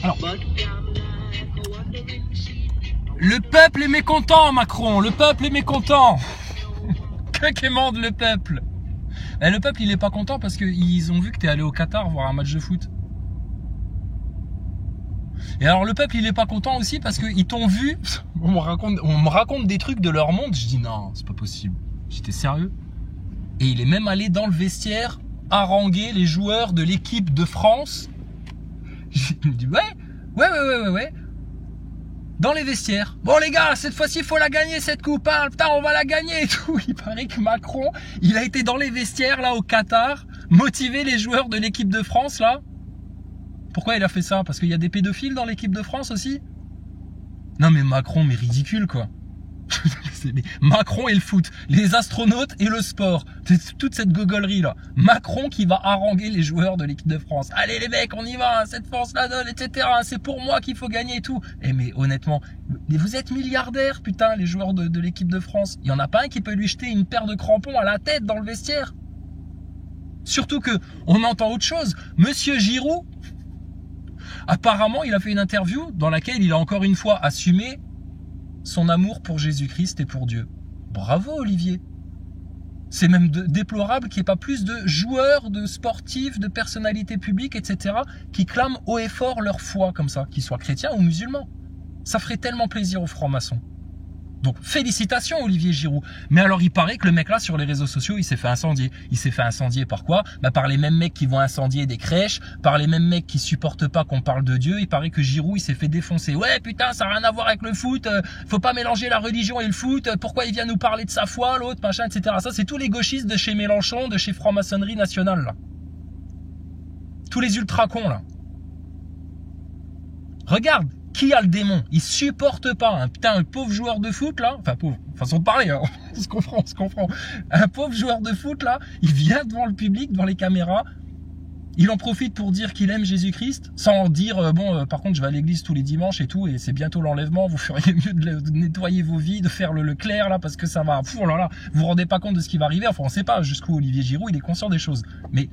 Alors, le peuple est mécontent, Macron. Le peuple est mécontent. Que quémande le peuple? Et le peuple, il est pas content parce qu'ils ont vu que t'es allé au Qatar voir un match de foot. Et alors le peuple, il est pas content aussi parce qu'ils t'ont vu. On me raconte des trucs de leur monde. Je dis non, c'est pas possible. J'étais sérieux. Et il est même allé dans le vestiaire haranguer les joueurs de l'équipe de France. Je me dis ouais. Dans les vestiaires. Bon les gars, cette fois-ci, il faut la gagner cette coupe. Hein. Putain, on va la gagner et tout. Il paraît que Macron, il a été dans les vestiaires là au Qatar, motiver les joueurs de l'équipe de France là. Pourquoi il a fait ça? Parce qu'il y a des pédophiles dans l'équipe de France aussi? Non mais Macron, mais ridicule quoi. Macron et le foot, les astronautes et le sport, toute cette gogolerie là. Macron qui va haranguer les joueurs de l'équipe de France. Allez les mecs, on y va, cette force la donne, etc. C'est pour moi qu'il faut gagner et tout. Et mais honnêtement, mais vous êtes milliardaires putain, les joueurs de l'équipe de France. Il y en a pas un qui peut lui jeter une paire de crampons à la tête dans le vestiaire. Surtout que on entend autre chose. Monsieur Giroud, apparemment, il a fait une interview dans laquelle il a encore une fois assumé son amour pour Jésus-Christ et pour Dieu. Bravo Olivier. C'est même déplorable qu'il n'y ait pas plus de joueurs, de sportifs, de personnalités publiques, etc. qui clament haut et fort leur foi comme ça, qu'ils soient chrétiens ou musulmans. Ça ferait tellement plaisir aux francs-maçons. Donc félicitations Olivier Giroud. Mais alors il paraît que le mec là sur les réseaux sociaux il s'est fait incendier. Il s'est fait incendier par quoi? Par les mêmes mecs qui vont incendier des crèches, par les mêmes mecs qui supportent pas qu'on parle de Dieu. Il paraît que Giroud il s'est fait défoncer. Ouais putain ça n'a rien à voir avec le foot, faut pas mélanger la religion et le foot, pourquoi il vient nous parler de sa foi l'autre machin etc. Ça c'est tous les gauchistes de chez Mélenchon, de chez franc-maçonnerie nationale là. Tous les ultra cons là. Regarde. Qui a le démon? Il supporte pas. Hein. Putain, un pauvre joueur de foot là, enfin pauvre, façon de parler, hein. on se comprend. Un pauvre joueur de foot là, il vient devant le public, devant les caméras, il en profite pour dire qu'il aime Jésus-Christ, sans dire par contre je vais à l'église tous les dimanches et tout, et c'est bientôt l'enlèvement, vous feriez mieux de nettoyer vos vies, de faire le clair là, parce que ça va, oh là là, vous vous rendez pas compte de ce qui va arriver. Enfin on sait pas jusqu'où Olivier Giroud il est conscient des choses, mais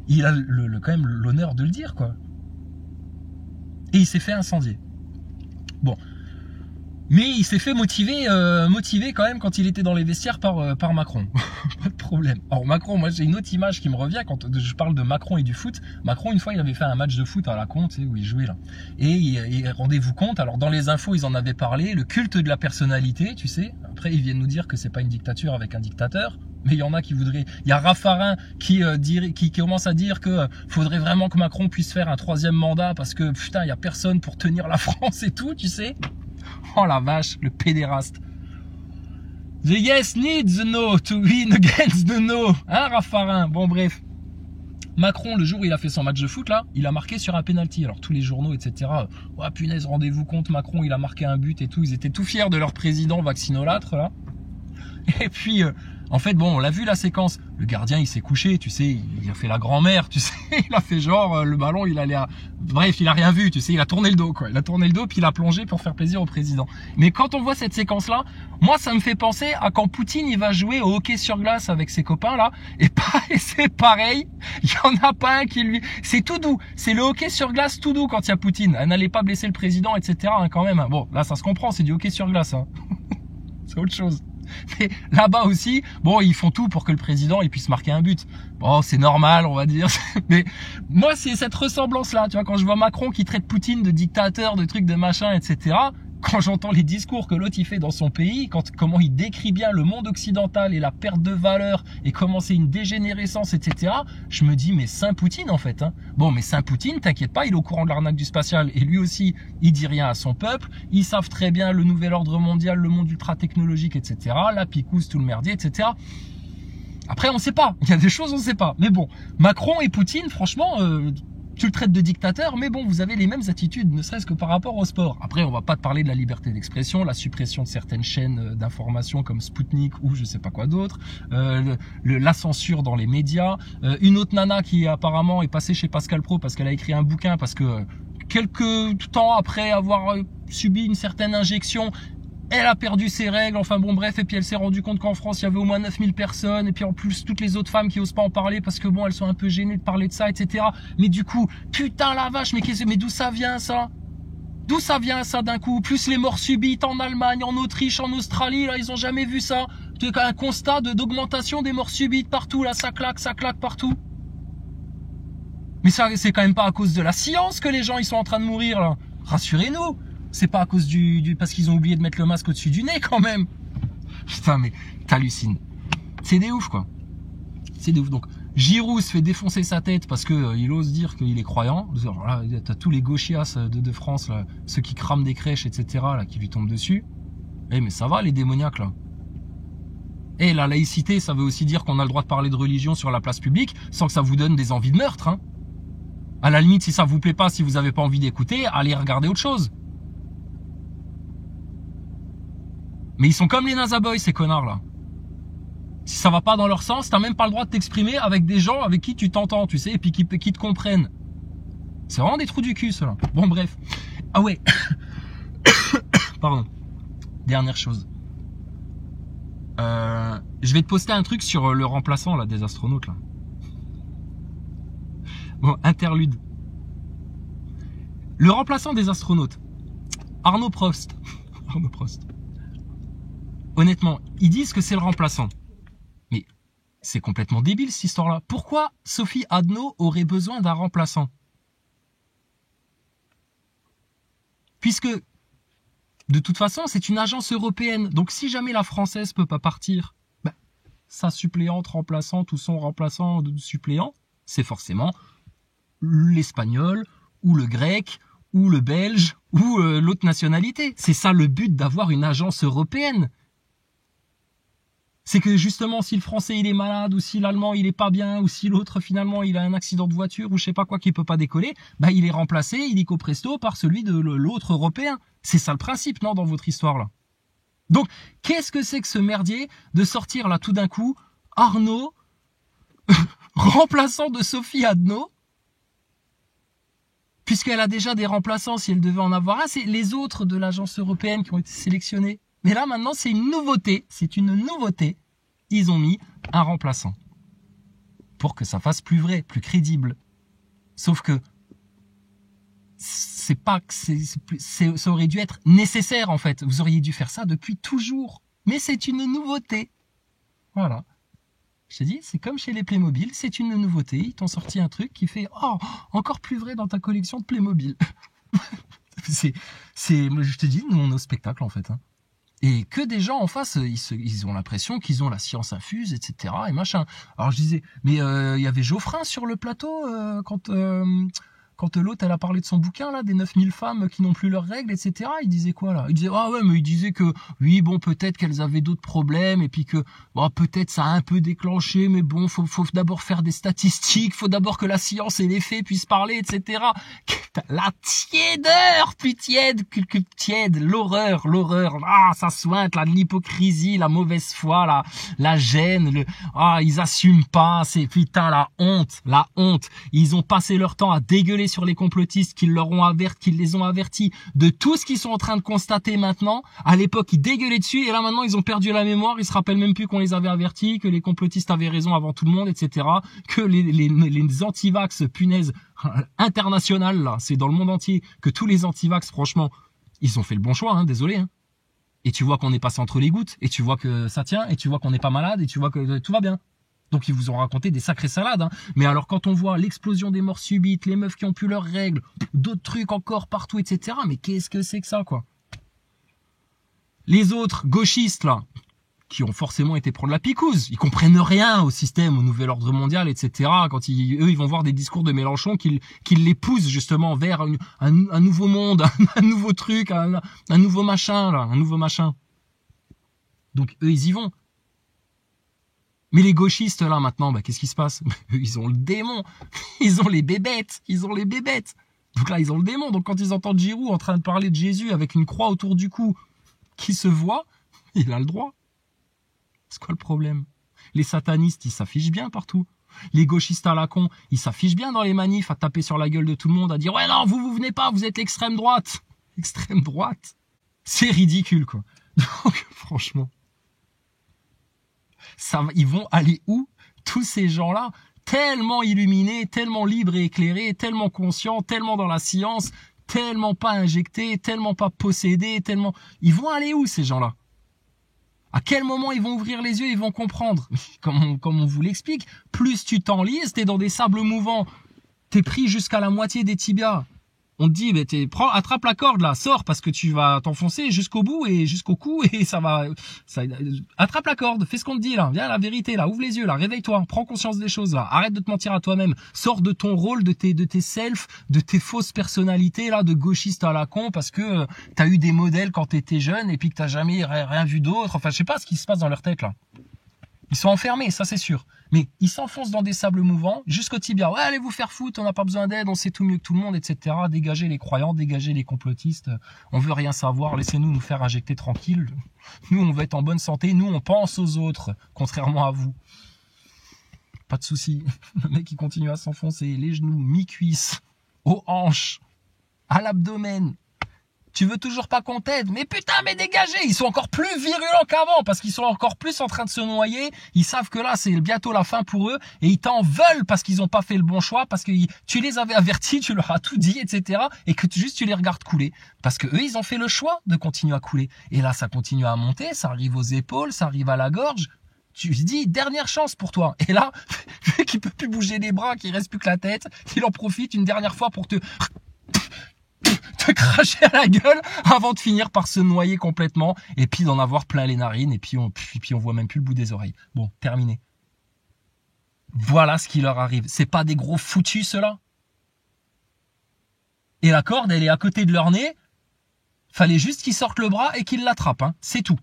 il a quand même l'honneur de le dire quoi. Et il s'est fait incendier. Bon, mais il s'est fait motiver quand même quand il était dans les vestiaires par Macron. Pas de problème. Alors Macron, moi j'ai une autre image qui me revient quand je parle de Macron et du foot. Macron, une fois, il avait fait un match de foot à la con, tu sais, où il jouait là. Et rendez-vous compte, alors dans les infos, ils en avaient parlé, le culte de la personnalité, tu sais. Après, ils viennent nous dire que c'est pas une dictature avec un dictateur. Mais il y en a qui voudraient. Il y a Raffarin qui commence à dire que faudrait vraiment que Macron puisse faire un 3e mandat parce que putain, il y a personne pour tenir la France et tout, tu sais. Oh la vache, le pédéraste. The yes needs the no to win against the no. Hein, Raffarin? Bon, bref. Macron, le jour où il a fait son match de foot, là, il a marqué sur un penalty. Alors, tous les journaux, etc. Oh, punaise, rendez-vous compte, Macron, il a marqué un but et tout. Ils étaient tout fiers de leur président vaccinolâtre, là. Et puis, en fait, bon, on l'a vu la séquence. Le gardien, il s'est couché, tu sais, il a fait la grand-mère, tu sais, il a fait genre, le ballon, il allait à... Bref, il a rien vu, tu sais, il a tourné le dos, quoi. Il a tourné le dos, puis il a plongé pour faire plaisir au président. Mais quand on voit cette séquence-là, moi, ça me fait penser à quand Poutine, il va jouer au hockey sur glace avec ses copains, là, et c'est pareil, il y en a pas un qui lui... C'est tout doux, c'est le hockey sur glace tout doux quand il y a Poutine. N'allez pas blesser le président, etc., hein, quand même. Bon, là, ça se comprend, c'est du hockey sur glace, hein. C'est autre chose. Mais là-bas aussi, bon, ils font tout pour que le président il puisse marquer un but. Bon, c'est normal, on va dire. Mais moi, c'est cette ressemblance-là. Tu vois, quand je vois Macron qui traite Poutine de dictateur, de trucs, de machin, etc. Quand j'entends les discours que l'autre il fait dans son pays, comment il décrit bien le monde occidental et la perte de valeur et comment c'est une dégénérescence, etc. Je me dis, mais Saint Poutine en fait. Hein. Bon, mais Saint Poutine, t'inquiète pas, il est au courant de l'arnaque du spatial et lui aussi, il dit rien à son peuple. Ils savent très bien le nouvel ordre mondial, le monde ultra technologique, etc. La picousse, tout le merdier, etc. Après, on sait pas. Il y a des choses, on sait pas. Mais bon, Macron et Poutine, franchement... tu le traites de dictateur, mais bon, vous avez les mêmes attitudes, ne serait-ce que par rapport au sport. Après, on va pas te parler de la liberté d'expression, la suppression de certaines chaînes d'information comme Sputnik ou je sais pas quoi d'autre, la censure dans les médias. Une autre nana qui apparemment est passée chez Pascal Praud parce qu'elle a écrit un bouquin, parce que quelques temps après avoir subi une certaine injection, Elle a perdu ses règles, enfin bon bref, et puis elle s'est rendue compte qu'en France il y avait au moins 9000 personnes, et puis en plus toutes les autres femmes qui osent pas en parler parce que bon elles sont un peu gênées de parler de ça, etc. Mais du coup, putain la vache, mais d'où ça vient ça? D'où ça vient ça d'un coup? Plus les morts subites en Allemagne, en Autriche, en Australie, là ils ont jamais vu ça. C'est un constat d'augmentation des morts subites partout, là ça claque partout. Mais ça c'est quand même pas à cause de la science que les gens ils sont en train de mourir là. Rassurez-nous. C'est pas à cause parce qu'ils ont oublié de mettre le masque au-dessus du nez quand même. Putain mais t'hallucines. C'est des ouf quoi. C'est des ouf. Donc Giroud se fait défoncer sa tête parce que il ose dire qu'il est croyant. Alors là, t'as tous les gauchias de France là, ceux qui crament des crèches, etc. là, qui lui tombent dessus. Eh mais ça va les démoniaques là. Et la laïcité, ça veut aussi dire qu'on a le droit de parler de religion sur la place publique sans que ça vous donne des envies de meurtre. Hein. À la limite, si ça vous plaît pas, si vous avez pas envie d'écouter, allez regarder autre chose. Mais ils sont comme les Nazaboys, ces connards là. Si ça va pas dans leur sens, t'as même pas le droit de t'exprimer avec des gens avec qui tu t'entends, tu sais, et puis qui te comprennent. C'est vraiment des trous du cul, ceux-là. Bon, bref. Ah ouais. Pardon. Dernière chose. Je vais te poster un truc sur le remplaçant là des astronautes là. Bon, interlude. Le remplaçant des astronautes, Arnaud Prost. Arnaud Prost. Honnêtement, ils disent que c'est le remplaçant. Mais c'est complètement débile cette histoire-là. Pourquoi Sophie Adno aurait besoin d'un remplaçant? Puisque, de toute façon, c'est une agence européenne. Donc si jamais la française peut pas partir, ben, sa suppléante remplaçante ou son remplaçant suppléant, c'est forcément l'espagnol ou le grec ou le belge ou l'autre nationalité. C'est ça le but d'avoir une agence européenne. C'est que justement, si le français il est malade, ou si l'allemand il est pas bien, ou si l'autre finalement il a un accident de voiture, ou je sais pas quoi qui peut pas décoller, bah il est remplacé, illico presto, par celui de l'autre européen. C'est ça le principe, non, dans votre histoire là. Donc, qu'est-ce que c'est que ce merdier de sortir là tout d'un coup, Arnaud, remplaçant de Sophie Adno, puisqu'elle a déjà des remplaçants si elle devait en avoir un, c'est les autres de l'agence européenne qui ont été sélectionnés. Mais là, maintenant, c'est une nouveauté. C'est une nouveauté. Ils ont mis un remplaçant. Pour que ça fasse plus vrai, plus crédible. Sauf que c'est pas que ça aurait dû être nécessaire, en fait. Vous auriez dû faire ça depuis toujours. Mais c'est une nouveauté. Voilà. Je te dis, c'est comme chez les Playmobil. C'est une nouveauté. Ils t'ont sorti un truc qui fait, oh, encore plus vrai dans ta collection de Playmobil. Je te dis, nous, on est au spectacle, en fait, hein. Et que des gens en face, ils ont l'impression qu'ils ont la science infuse, etc. et machin. Alors je disais, mais il y avait Geoffrin sur le plateau quand l'autre elle a parlé de son bouquin là, des 9000 femmes qui n'ont plus leurs règles, etc. Il disait quoi là? Il disait ah ouais, mais il disait que oui bon peut-être qu'elles avaient d'autres problèmes et puis que bon peut-être ça a un peu déclenché, mais bon faut d'abord faire des statistiques, faut d'abord que la science et les faits puissent parler, etc. La tiédeur, plus tiède que tiède, l'horreur, ah ça sointe là, l'hypocrisie, la mauvaise foi, la gêne, ils assument pas, c'est putain la honte. Ils ont passé leur temps à dégueuler sur les complotistes qui les ont avertis de tout ce qu'ils sont en train de constater maintenant. À l'époque, ils dégueulaient dessus et là maintenant ils ont perdu la mémoire, ils se rappellent même plus qu'on les avait avertis, que les complotistes avaient raison avant tout le monde, etc. Que les antivax, punaise, international là, c'est dans le monde entier que tous les antivax, franchement, ils ont fait le bon choix, hein, désolé. Hein. Et tu vois qu'on est passé entre les gouttes, et tu vois que ça tient, et tu vois qu'on n'est pas malade, et tu vois que tout va bien. Donc ils vous ont raconté des sacrées salades. Hein. Mais alors quand on voit l'explosion des morts subites, les meufs qui ont plus leurs règles, d'autres trucs encore partout, etc. Mais qu'est-ce que c'est que ça, quoi? Les autres gauchistes là, qui ont forcément été prendre la picouse, ils comprennent rien au système, au nouvel ordre mondial, etc. Quand ils vont voir des discours de Mélenchon qui les poussent justement vers un nouveau monde, un nouveau truc, un nouveau machin là, un nouveau machin. Donc eux ils y vont. Mais les gauchistes là maintenant, qu'est-ce qui se passe? Ils ont le démon, ils ont les bébêtes. Donc là ils ont le démon. Donc quand ils entendent Giroud en train de parler de Jésus avec une croix autour du cou qui se voit, il a le droit. C'est quoi le problème? Les satanistes, ils s'affichent bien partout. Les gauchistes à la con, ils s'affichent bien dans les manifs à taper sur la gueule de tout le monde, à dire « Ouais, non, vous venez pas, vous êtes l'extrême droite !» Extrême droite? C'est ridicule, quoi. Donc, franchement, ils vont aller où, tous ces gens-là, tellement illuminés, tellement libres et éclairés, tellement conscients, tellement dans la science, tellement pas injectés, tellement pas possédés, tellement... Ils vont aller où, ces gens-là? À quel moment ils vont ouvrir les yeux, ils vont comprendre? Comme on vous l'explique, plus tu t'enlises, t'es dans des sables mouvants, t'es pris jusqu'à la moitié des tibias. On te dit, attrape la corde là, sors parce que tu vas t'enfoncer jusqu'au bout et jusqu'au cou et attrape la corde, fais ce qu'on te dit là, viens la vérité là, ouvre les yeux là, réveille-toi, prends conscience des choses là, arrête de te mentir à toi-même, sors de ton rôle, de tes selfs, de tes fausses personnalités là, de gauchiste à la con parce que t'as eu des modèles quand t'étais jeune et puis que t'as jamais rien vu d'autre, enfin je sais pas ce qui se passe dans leur tête là. Ils sont enfermés, ça c'est sûr. Mais ils s'enfoncent dans des sables mouvants jusqu'au tibia. Ouais, allez vous faire foutre, on n'a pas besoin d'aide, on sait tout mieux que tout le monde, etc. Dégagez les croyants, dégagez les complotistes. On veut rien savoir, laissez-nous nous faire injecter tranquille. Nous, on veut être en bonne santé. Nous, on pense aux autres, contrairement à vous. Pas de souci. Le mec, il continue à s'enfoncer. Les genoux, mi-cuisses, aux hanches, à l'abdomen. Tu veux toujours pas qu'on t'aide? Mais putain, mais dégagez! Ils sont encore plus virulents qu'avant parce qu'ils sont encore plus en train de se noyer. Ils savent que là, c'est bientôt la fin pour eux et ils t'en veulent parce qu'ils ont pas fait le bon choix, parce que tu les avais avertis, tu leur as tout dit, etc. et que tu les regardes couler. Parce que eux, ils ont fait le choix de continuer à couler. Et là, ça continue à monter, ça arrive aux épaules, ça arrive à la gorge. Tu te dis, dernière chance pour toi. Et là, vu qu'il peut plus bouger les bras, qu'il reste plus que la tête, il en profite une dernière fois pour te cracher à la gueule avant de finir par se noyer complètement et puis d'en avoir plein les narines et puis on voit même plus le bout des oreilles. Bon, terminé. Voilà ce qui leur arrive. C'est pas des gros foutus ceux-là. Et la corde, elle est à côté de leur nez. Fallait juste qu'ils sortent le bras et qu'ils l'attrapent, hein. C'est tout.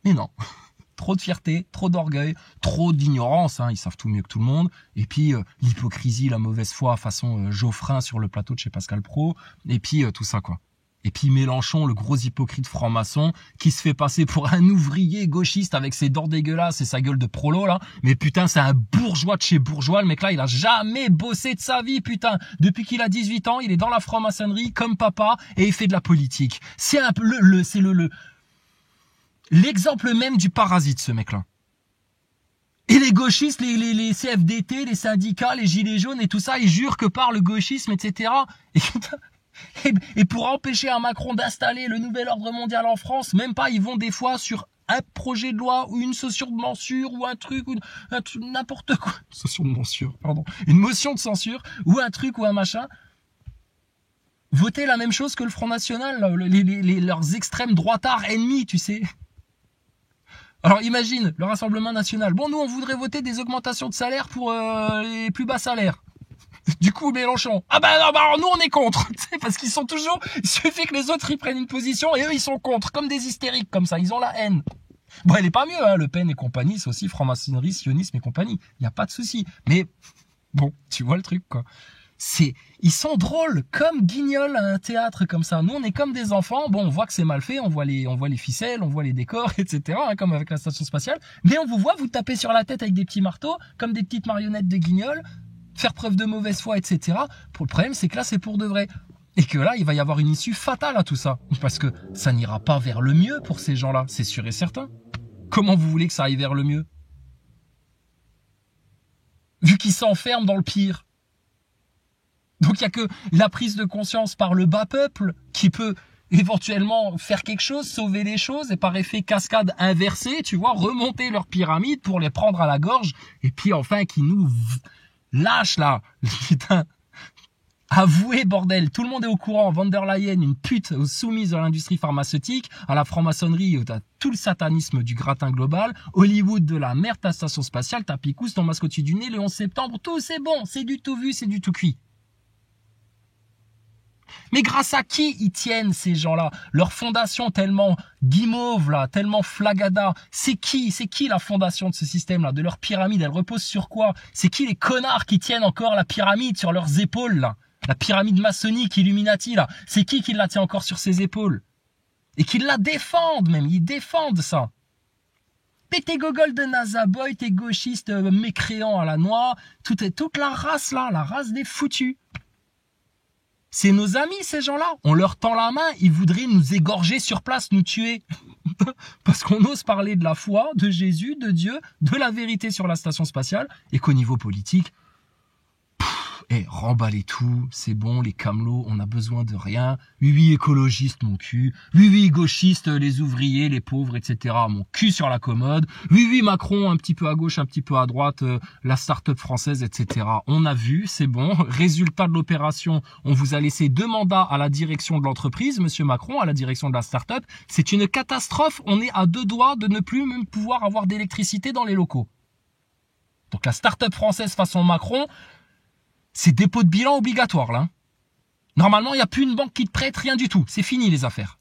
Mais non. Trop de fierté, trop d'orgueil, trop d'ignorance, hein, ils savent tout mieux que tout le monde. Et puis l'hypocrisie, la mauvaise foi façon Geoffrin sur le plateau de chez Pascal Praud. Et puis tout ça quoi. Et puis Mélenchon, le gros hypocrite franc-maçon, qui se fait passer pour un ouvrier gauchiste avec ses dents dégueulasses et sa gueule de prolo là. Mais putain, c'est un bourgeois de chez bourgeois. Le mec là, il a jamais bossé de sa vie, putain. Depuis qu'il a 18 ans, il est dans la franc-maçonnerie comme papa et il fait de la politique. C'est l'exemple même du parasite, ce mec-là. Et les gauchistes, les CFDT, les syndicats, les gilets jaunes et tout ça, ils jurent que par le gauchisme, etc. Et pour empêcher un Macron d'installer le nouvel ordre mondial en France, même pas, ils vont des fois sur un projet de loi ou une motion de censure ou un truc, ou n'importe quoi. Une motion de censure ou un truc ou un machin. Voter la même chose que le Front National, là, leurs extrêmes droitards ennemis, tu sais. Alors imagine, le Rassemblement National. Bon, nous, on voudrait voter des augmentations de salaire pour les plus bas salaires. Du coup, Mélenchon. Ah ben non, alors nous, on est contre. Parce qu'ils sont toujours... Il suffit que les autres, ils prennent une position et eux, ils sont contre. Comme des hystériques, comme ça. Ils ont la haine. Bon, elle est pas mieux, hein. Le Pen et compagnie, c'est aussi franc-maçonnerie, sionisme et compagnie. Il n'y a pas de souci. Mais bon, tu vois le truc, quoi. Ils sont drôles, comme Guignol à un théâtre comme ça. Nous, on est comme des enfants. Bon, on voit que c'est mal fait, on voit les ficelles, on voit les décors, etc. Hein, comme avec la station spatiale. Mais on vous voit vous taper sur la tête avec des petits marteaux, comme des petites marionnettes de Guignol, faire preuve de mauvaise foi, etc. Le problème, c'est que là, c'est pour de vrai. Et que là, il va y avoir une issue fatale à tout ça. Parce que ça n'ira pas vers le mieux pour ces gens-là, c'est sûr et certain. Comment vous voulez que ça aille vers le mieux? Vu qu'ils s'enferment dans le pire. Donc il n'y a que la prise de conscience par le bas peuple qui peut éventuellement faire quelque chose, sauver les choses et par effet cascade inversée, tu vois, remonter leur pyramide pour les prendre à la gorge et puis enfin qui nous lâchent là. Putain. Avouez, bordel, tout le monde est au courant, von der Leyen, une pute soumise à l'industrie pharmaceutique, à la franc-maçonnerie, à tout le satanisme du gratin global, Hollywood de la merde, ta station spatiale, ta picousse, ton masque au-dessus du nez, le 11 septembre, tout c'est bon, c'est du tout vu, c'est du tout cuit. Mais grâce à qui ils tiennent ces gens-là? Leur fondation tellement guimauve là, tellement flagada. C'est qui la fondation de ce système-là, de leur pyramide? Elle repose sur quoi? C'est qui les connards qui tiennent encore la pyramide sur leurs épaules là? La pyramide maçonnique Illuminati là. C'est qui la tient encore sur ses épaules? Et qui la défendent même, ils défendent ça. Mais tes gogoles de NASA boy, tes gauchistes mécréants à la noix, toute la race là, la race des foutus. C'est nos amis, ces gens-là. On leur tend la main, ils voudraient nous égorger sur place, nous tuer. Parce qu'on ose parler de la foi, de Jésus, de Dieu, de la vérité sur la station spatiale, et qu'au niveau politique, remballez tout, c'est bon, les camelots, on a besoin de rien. Oui, écologiste, mon cul. Oui, gauchiste, les ouvriers, les pauvres, etc. Mon cul sur la commode. Oui, Macron, un petit peu à gauche, un petit peu à droite, la start-up française, etc. On a vu, c'est bon. Résultat de l'opération, on vous a laissé 2 mandats à la direction de l'entreprise, monsieur Macron, à la direction de la start-up. C'est une catastrophe, on est à 2 doigts de ne plus même pouvoir avoir d'électricité dans les locaux. Donc la start-up française façon Macron, c'est dépôt de bilan obligatoire, là. Normalement, il n'y a plus une banque qui te prête, rien du tout. C'est fini, les affaires.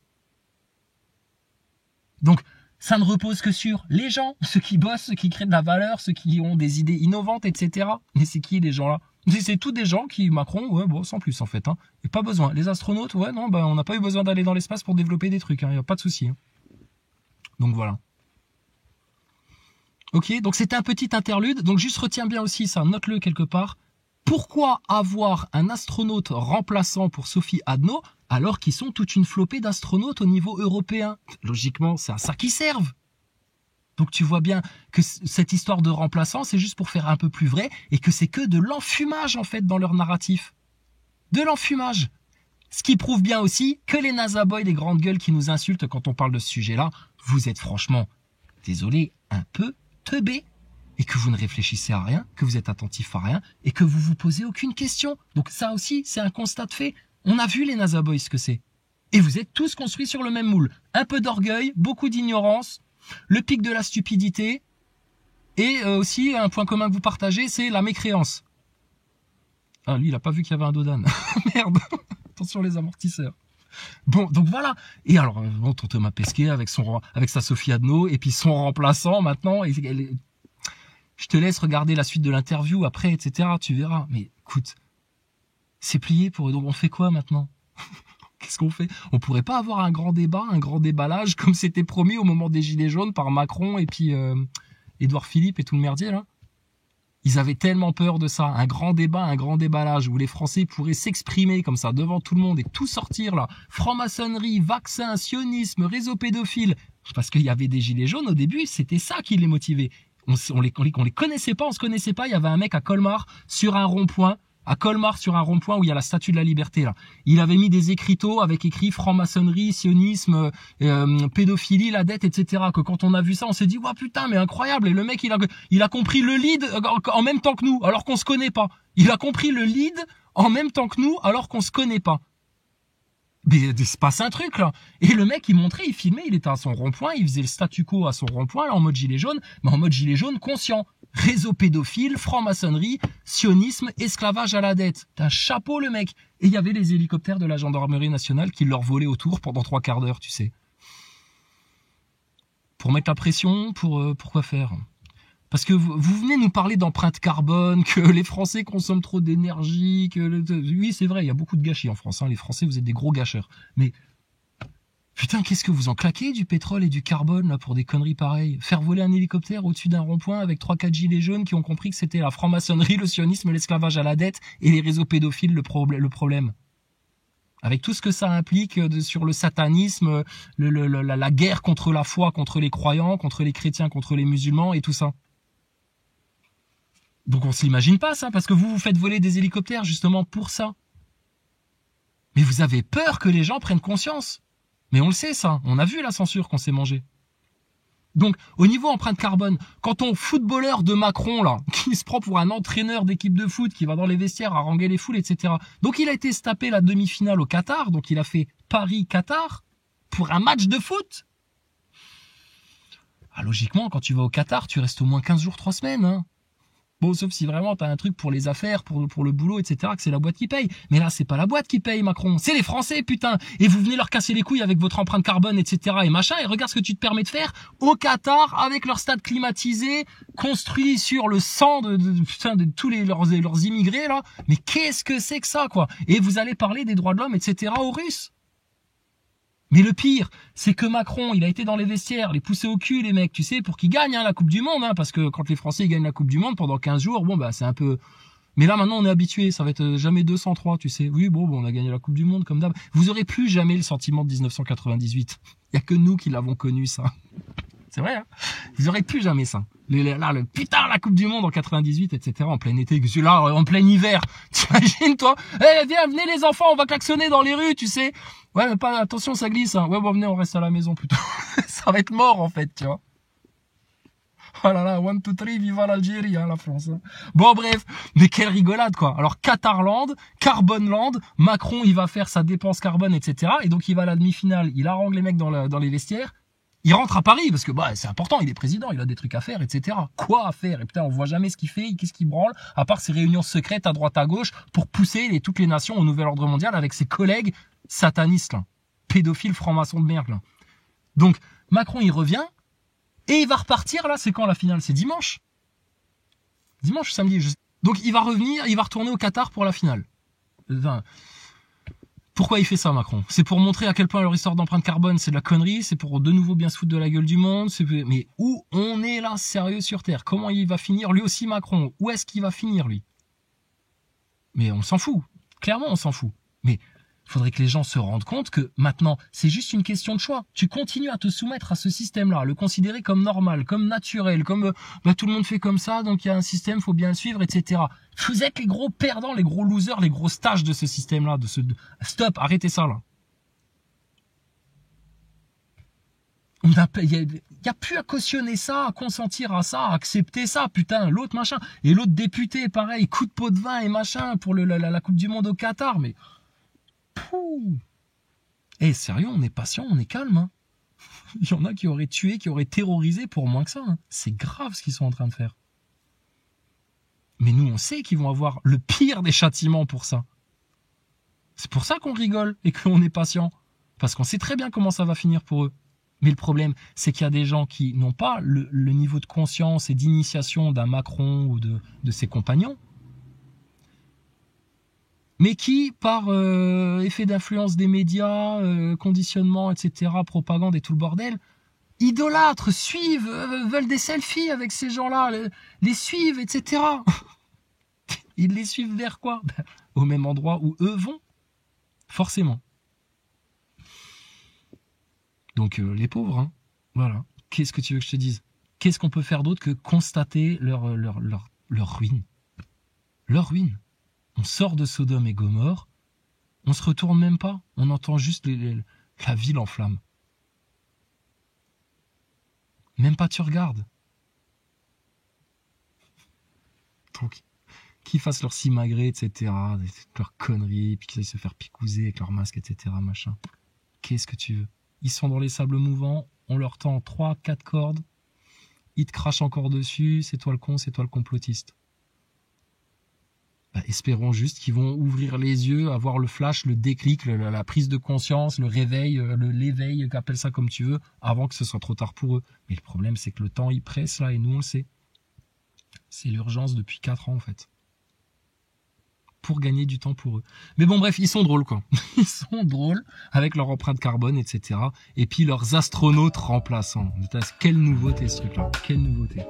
Donc, ça ne repose que sur les gens, ceux qui bossent, ceux qui créent de la valeur, ceux qui ont des idées innovantes, etc. Mais c'est qui, les gens-là? C'est tous des gens qui, Macron, ouais, bon, sans plus, en fait. Hein. Et pas besoin. Les astronautes, ouais, non, on n'a pas eu besoin d'aller dans l'espace pour développer des trucs. Il n'y a pas de souci. Hein. Donc, voilà. Ok, donc c'était un petit interlude. Donc, juste retiens bien aussi ça, note-le quelque part. Pourquoi avoir un astronaute remplaçant pour Sophie Adno alors qu'ils sont toute une flopée d'astronautes au niveau européen? Logiquement, c'est à ça qu'ils servent. Donc tu vois bien que cette histoire de remplaçant, c'est juste pour faire un peu plus vrai et que c'est que de l'enfumage en fait dans leur narratif. De l'enfumage. Ce qui prouve bien aussi que les NASA boys, les grandes gueules qui nous insultent quand on parle de ce sujet-là, vous êtes franchement, désolé, un peu teubés. Et que vous ne réfléchissez à rien, que vous êtes attentif à rien, et que vous vous posez aucune question. Donc ça aussi, c'est un constat de fait. On a vu les NASA Boys ce que c'est. Et vous êtes tous construits sur le même moule. Un peu d'orgueil, beaucoup d'ignorance, le pic de la stupidité, et aussi un point commun que vous partagez, c'est la mécréance. Ah, lui, il a pas vu qu'il y avait un dodan. Merde. Attention les amortisseurs. Bon, donc voilà. Et alors, bon, Thomas Pesquet avec sa Sophie Adno, et puis son remplaçant maintenant, je te laisse regarder la suite de l'interview après, etc. Tu verras. Mais écoute, c'est plié pour eux. Donc on fait quoi maintenant? Qu'est-ce qu'on fait? On pourrait pas avoir un grand débat, un grand déballage comme c'était promis au moment des Gilets jaunes par Macron et puis Édouard Philippe et tout le merdier là? Ils avaient tellement peur de ça. Un grand débat, un grand déballage où les Français pourraient s'exprimer comme ça devant tout le monde et tout sortir là. Franc-maçonnerie, vaccin, sionisme, réseau pédophile. Parce qu'il y avait des Gilets jaunes au début, c'était ça qui les motivait. On les connaissait pas, on se connaissait pas. Il y avait un mec à Colmar sur un rond-point, où il y a la Statue de la Liberté là. Il avait mis des écriteaux avec écrit franc-maçonnerie, sionisme, pédophilie, la dette, etc. Que quand on a vu ça, on s'est dit ouais putain mais incroyable. Et le mec il a compris le lead en même temps que nous, alors qu'on se connaît pas. Il a compris le lead en même temps que nous, alors qu'on se connaît pas. Mais il se passe un truc là. Et le mec il montrait, il filmait, il était à son rond-point, il faisait le statu quo à son rond-point là, en mode gilet jaune, mais en mode gilet jaune conscient. Réseau pédophile, franc-maçonnerie, sionisme, esclavage à la dette. T'as un chapeau le mec. Et il y avait les hélicoptères de la gendarmerie nationale qui leur volaient autour pendant 3/4 d'heure, tu sais. Pour mettre la pression, pour quoi faire? Parce que vous venez nous parler d'empreinte carbone, que les Français consomment trop d'énergie, oui c'est vrai, il y a beaucoup de gâchis en France, hein. Les Français vous êtes des gros gâcheurs. Mais putain, qu'est-ce que vous en claquez du pétrole et du carbone là pour des conneries pareilles? Faire voler un hélicoptère au-dessus d'un rond-point avec 3-4 gilets jaunes qui ont compris que c'était la franc-maçonnerie, le sionisme, l'esclavage à la dette et les réseaux pédophiles le problème. Avec tout ce que ça implique sur le satanisme, la guerre contre la foi, contre les croyants, contre les chrétiens, contre les musulmans et tout ça. Donc on s'imagine pas ça, parce que vous faites voler des hélicoptères justement pour ça. Mais vous avez peur que les gens prennent conscience. Mais on le sait ça, on a vu la censure qu'on s'est mangée. Donc au niveau empreinte carbone, quand ton footballeur de Macron là, qui se prend pour un entraîneur d'équipe de foot, qui va dans les vestiaires haranguer les foules, etc. Donc il a été se taper la demi-finale au Qatar, donc il a fait Paris-Qatar pour un match de foot. Ah, logiquement, quand tu vas au Qatar, tu restes au moins 15 jours, 3 semaines, hein. Bon, sauf si vraiment t'as un truc pour les affaires, pour le boulot, etc., que c'est la boîte qui paye. Mais là, c'est pas la boîte qui paye, Macron. C'est les Français, putain. Et vous venez leur casser les couilles avec votre empreinte carbone, etc., et machin. Et regarde ce que tu te permets de faire au Qatar, avec leur stade climatisé, construit sur le sang de tous leurs immigrés, là. Mais qu'est-ce que c'est que ça, quoi? Et vous allez parler des droits de l'homme, etc., aux Russes. Mais le pire, c'est que Macron, il a été dans les vestiaires, les pousser au cul, les mecs, tu sais, pour qu'ils gagnent, hein, la Coupe du Monde, hein, parce que quand les Français gagnent la Coupe du Monde pendant 15 jours, bon, bah, c'est un peu Mais là, maintenant, on est habitué. Ça va être jamais 203, tu sais. Oui, bon, on a gagné la Coupe du Monde, comme d'hab. Vous aurez plus jamais le sentiment de 1998. Il y a que nous qui l'avons connu, ça. C'est vrai, hein. Vous aurez plus jamais ça. Là, putain, la Coupe du Monde en 98, etc. En plein été, là, en plein hiver. T'imagines, toi? Eh, viens, venez les enfants, on va klaxonner dans les rues, tu sais. Ouais, mais pas, attention, ça glisse, hein. Ouais, bon, venez, on reste à la maison, plutôt. Ça va être mort, en fait, tu vois. Oh là là, 1, 2, 3, viva l'Algérie, hein, la France. Hein. Bon, bref, mais quelle rigolade, quoi. Alors, Qatarland, Carbonland, Macron, il va faire sa dépense carbone, etc. Et donc, il va à la demi-finale, il harangue les mecs dans les vestiaires. Il rentre à Paris, parce que bah c'est important, il est président, il a des trucs à faire, etc. Quoi à faire? Et putain, on voit jamais ce qu'il fait, qu'est-ce qu'il branle, à part ses réunions secrètes à droite à gauche pour pousser toutes les nations au nouvel ordre mondial avec ses collègues satanistes, là. Pédophiles francs-maçons de merde, là. Donc, Macron, il revient, et il va repartir, là, c'est quand la finale? C'est dimanche. Dimanche, samedi. Donc, il va revenir, il va retourner au Qatar pour la finale. Enfin, pourquoi il fait ça, Macron? C'est pour montrer à quel point leur histoire d'empreinte carbone, c'est de la connerie, c'est pour de nouveau bien se foutre de la gueule du monde. Mais où on est là, sérieux sur Terre? Comment il va finir, lui aussi, Macron? Où est-ce qu'il va finir, lui? Mais on s'en fout. Clairement, on s'en fout. Mais il faudrait que les gens se rendent compte que maintenant, c'est juste une question de choix. Tu continues à te soumettre à ce système-là, à le considérer comme normal, comme naturel, comme tout le monde fait comme ça, donc il y a un système, faut bien le suivre, etc. Vous êtes les gros perdants, les gros losers, les gros stages de ce système-là. Stop, arrêtez ça, là. Il n'y a plus à cautionner ça, à consentir à ça, à accepter ça, putain, l'autre machin. Et l'autre député, pareil, coup de pot de vin et machin pour la Coupe du Monde au Qatar, mais... Pouh. Eh, sérieux, on est patient, on est calme. Hein. Il y en a qui auraient tué, qui auraient terrorisé pour moins que ça. Hein. C'est grave ce qu'ils sont en train de faire. Mais nous, on sait qu'ils vont avoir le pire des châtiments pour ça. C'est pour ça qu'on rigole et qu'on est patient. Parce qu'on sait très bien comment ça va finir pour eux. Mais le problème, c'est qu'il y a des gens qui n'ont pas le niveau de conscience et d'initiation d'un Macron ou de ses compagnons, mais qui, par effet d'influence des médias, conditionnement, etc., propagande et tout le bordel, idolâtrent, suivent, veulent des selfies avec ces gens-là, les suivent, etc. Ils les suivent vers quoi? Au même endroit où eux vont, forcément. Donc les pauvres, hein, voilà. Qu'est-ce que tu veux que je te dise? Qu'est-ce qu'on peut faire d'autre que constater leur ruine? Leur ruine. On sort de Sodome et Gomorrhe, on se retourne même pas, on entend juste la ville en flammes. Même pas tu regardes. Donc, qu'ils fassent leur simagrée, etc., leurs conneries, puis qu'ils aillent se faire picouser avec leur masque, etc., machin. Qu'est-ce que tu veux? Ils sont dans les sables mouvants, on leur tend 3-4 cordes, ils te crachent encore dessus, c'est toi le con, c'est toi le complotiste. Espérons juste qu'ils vont ouvrir les yeux, avoir le flash, le déclic, la prise de conscience, le réveil, l'éveil, appelle ça comme tu veux, avant que ce soit trop tard pour eux. Mais le problème, c'est que le temps, il presse là, et nous, on le sait. C'est l'urgence depuis 4 ans, en fait. Pour gagner du temps pour eux. Mais bon, bref, ils sont drôles, quoi. Ils sont drôles, avec leur empreinte carbone, etc. Et puis leurs astronautes remplaçants. Quelle nouveauté, ce truc-là. Quelle nouveauté.